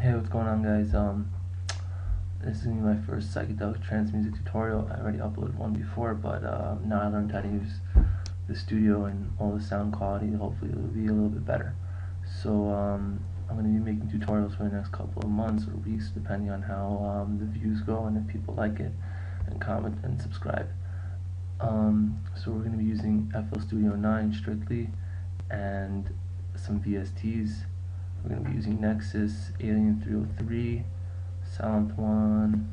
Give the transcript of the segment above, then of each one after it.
Hey, what's going on, guys? This is gonna be my first psychedelic trance music tutorial. I already uploaded one before, but now I learned how to use the studio and all the sound quality. Hopefully it'll be a little bit better. So I'm gonna be making tutorials for the next couple of months or weeks, depending on how the views go and if people like it, and comment and subscribe. So we're gonna be using FL Studio 9 strictly, and some VSTs. We're going to be using Nexus, Alien 303, Silent One,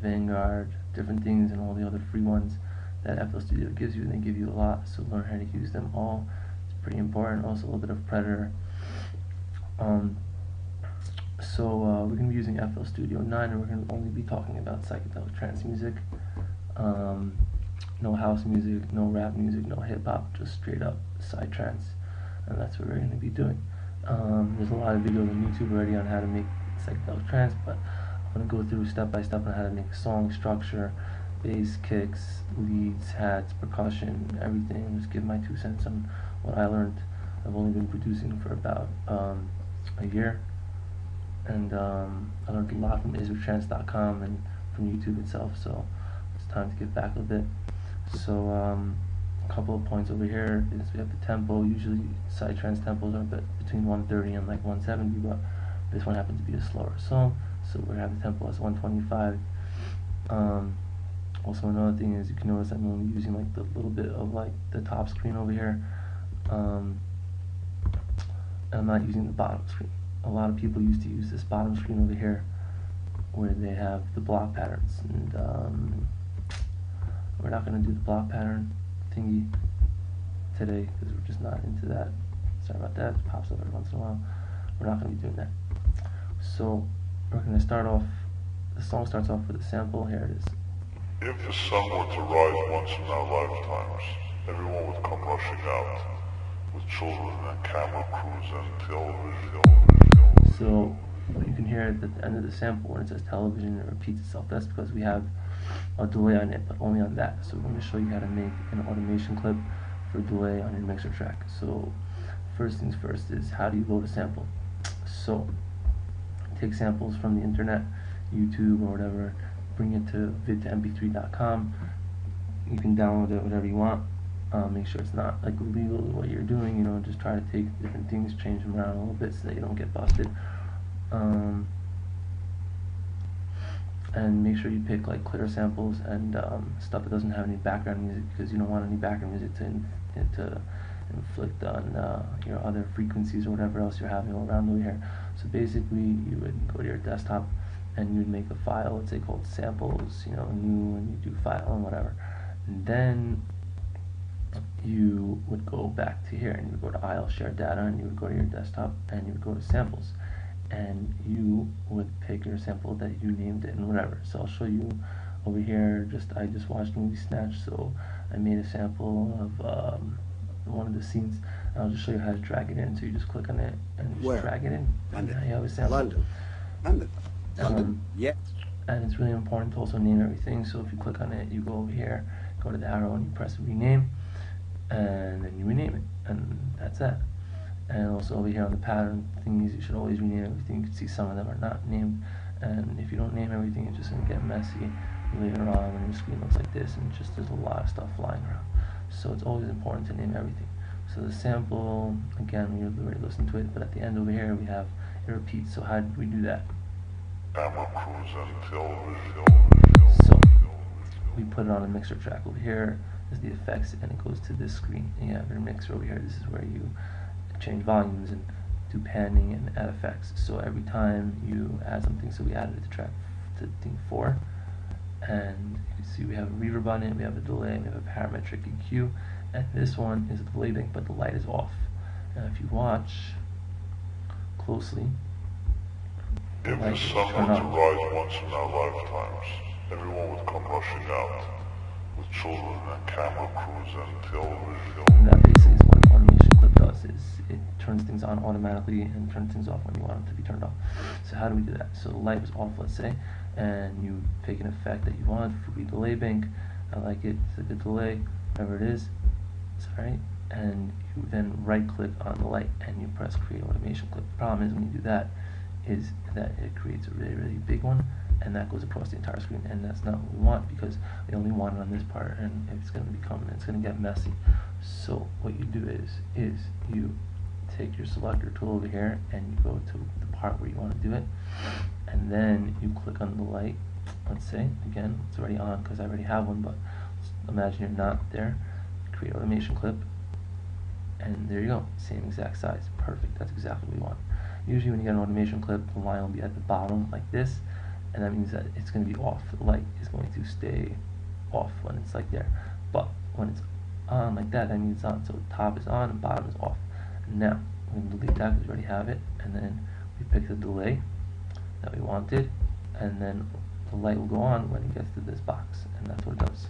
Vanguard, different things, and all the other free ones that FL Studio gives you, and they give you a lot, so learn how to use them all. It's pretty important. Also a little bit of Predator. We're going to be using FL Studio 9, and we're going to only be talking about psychedelic trance music. No house music, no rap music, no hip-hop, just straight up Psytrance, and that's what we're going to be doing. There's a lot of videos on YouTube already on how to make psychedelic trance, but I'm going to go through step by step on how to make a song structure, bass, kicks, leads, hats, percussion, everything, and just give my 2 cents on what I learned. I've only been producing for about a year, and I learned a lot from Psytrance.com and from YouTube itself, so it's time to give back a bit. So a couple of points over here is we have the tempo. Usually Psytrance tempos are between 130 and like 170, but this one happens to be a slower song, so we're going to have the tempo as 125. Also another thing is you can notice I'm only using like the little bit of like the top screen over here, and I'm not using the bottom screen. A lot of people used to use this bottom screen over here where they have the block patterns, and we're not going to do the block pattern thingy today because we're just not into that. Sorry about that, it pops up every once in a while. We're not going to be doing that. So we're going to start off, the song starts off with a sample. Here it is. If the sun were to rise once in our lifetimes, everyone would come rushing out, with children and camera crews and television. So you can hear it at the end of the sample when it says television, it repeats itself. That's because we have a delay on it, but only on that. So we're going to show you how to make an automation clip for delay on your mixer track. So first things first is, how do you load a sample? So take samples from the internet, YouTube or whatever, bring it to vid2mp3.com. You can download it whatever you want. Make sure it's not like illegal what you're doing, you know, just try to take different things, change them around a little bit so that you don't get busted. And make sure you pick like clear samples and stuff that doesn't have any background music, because you don't want any background music to inflict on your other frequencies or whatever else you're having around over here. So basically you would go to your desktop and you would make a file, let's say called samples, you know, new, and you do file and whatever, and then you would go back to here and you would go to IL share data, and you would go to your desktop and you would go to samples, and you would pick your sample that you named it and whatever. So I'll show you over here. I just watched movie Snatch, so I made a sample of one of the scenes, and I'll just show you how to drag it in. So you just click on it and just drag it in, and now you have a sample. London. Yeah. And it's really important to also name everything. So if you click on it, you go over here, go to the arrow, and you press rename, and then you rename it, and that's that. And also over here on the pattern thingies, you should always rename everything. You can see some of them are not named, and if you don't name everything, it's just going to get messy later on when your screen looks like this, and just there's a lot of stuff flying around. So it's always important to name everything. So the sample, again, we already listened to it, but at the end over here we have it repeats. So how did we do that? Camera crews and television. So we put it on a mixer track. Over here is the effects, and it goes to this screen. And you have your mixer over here. This is where you change volumes and do panning and add effects. So every time you add something, so we added it to track to thing 4, and you can see we have a reverb on it, we have a delay, we have a parametric EQ, and this one is a delay bank, but the light is off. And if you watch closely, if the sun were to rise once in our lifetimes, everyone would come rushing out, with children and camera crews and television. And that basically is what an automation clip does, is it turns things on automatically and turns things off when you want them to be turned off. So how do we do that? So the light was off, let's say, and you pick an effect that you want. For delay bank, I like it, it's a good delay, whatever it is, sorry, and you then right click on the light and you press create automation clip. The problem is when you do that, is that it creates a really, really big one, and that goes across the entire screen, and that's not what we want, because we only want it on this part, and it's going to get messy. So what you do is you take your selector tool over here, and you go to the part where you want to do it, and then you click on the light. Let's say, again, it's already on because I already have one, but imagine you're not there. Create automation clip, and there you go, same exact size, perfect, that's exactly what we want. Usually when you get an automation clip, the line will be at the bottom like this, and that means that it's going to be off. The light is going to stay off when it's like there, but when it's on like that, that means it's on. So the top is on and bottom is off. Now we're going to delete that because we already have it, and then we pick the delay that we wanted, and then the light will go on when it gets to this box, and that's what it does.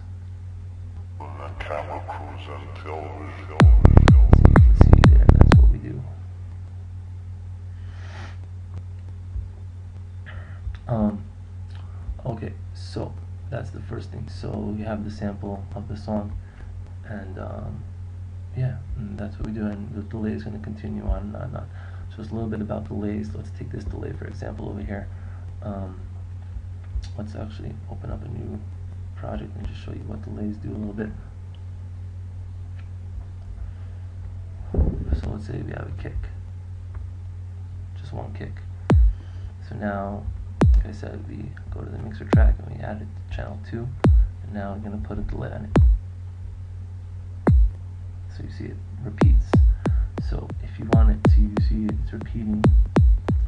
And camera crews and television. So you can see there, that's what we do. Okay, so that's the first thing. So we have the sample of the song, and yeah, and that's what we do, and the delay is going to continue on and on and on. So it's a little bit about delays. Let's take this delay for example over here. Let's actually open up a new project and just show you what delays do a little bit. So let's say we have a kick, just one kick. So now, like I said, we go to the mixer track and we add it to channel 2, and now we're going to put a delay on it. So you see it repeats. So if you want it to, you see it's repeating.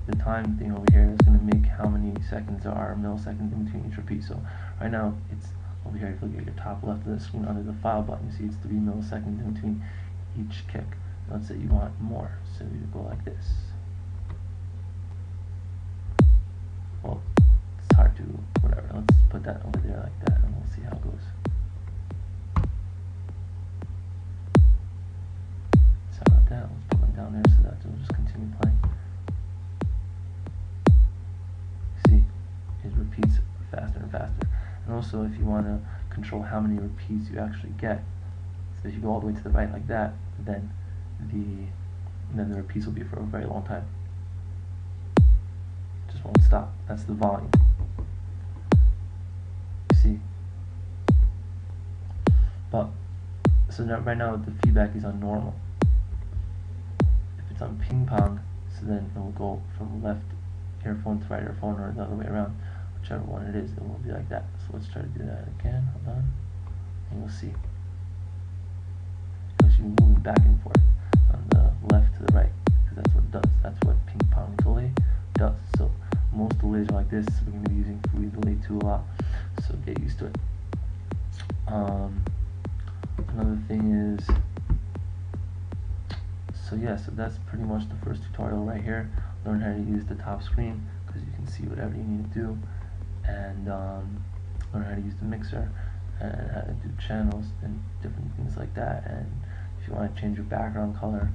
The time thing over here is going to make how many seconds there are, milliseconds in between each repeat. So right now it's over here. If you look at your top left of the screen under the file button, you see it's 3 milliseconds in between each kick. Let's say you want more, so you go like this. Well, it's hard to, whatever, let's put that over there like that, and we'll see how it goes. Sorry about that, let's put them down there so that it'll just continue playing. See, it repeats faster and faster. And also, if you want to control how many repeats you actually get, so if you go all the way to the right like that, then the repeats will be for a very long time. Just won't stop. That's the volume. You see? But so now, right now the feedback is on normal. If it's on ping pong, so then it will go from left earphone to right earphone, or the other way around, whichever one it is. It will be like that. So let's try to do that again. Hold on, and you'll see. Because you're moving back and forth on the left to the right, because that's what it does. That's what ping pong delay does. So most delays are like this. We're going to be using Fui delay 2 a lot, so get used to it. Another thing is, so yeah, so that's pretty much the first tutorial right here. Learn how to use the top screen, because you can see whatever you need to do, and learn how to use the mixer, and how to do channels and different things like that. And if you want to change your background color,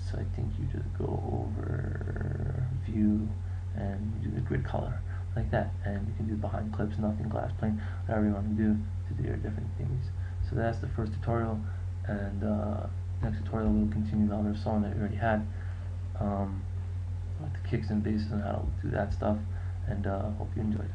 so I think you just go over view and you do the grid color like that, and you can do behind clips, nothing, glass plane, whatever you want to do your different things. So that's the first tutorial, and next tutorial we'll continue the other song that we already had, with the kicks and basses and how to do that stuff, and hope you enjoyed.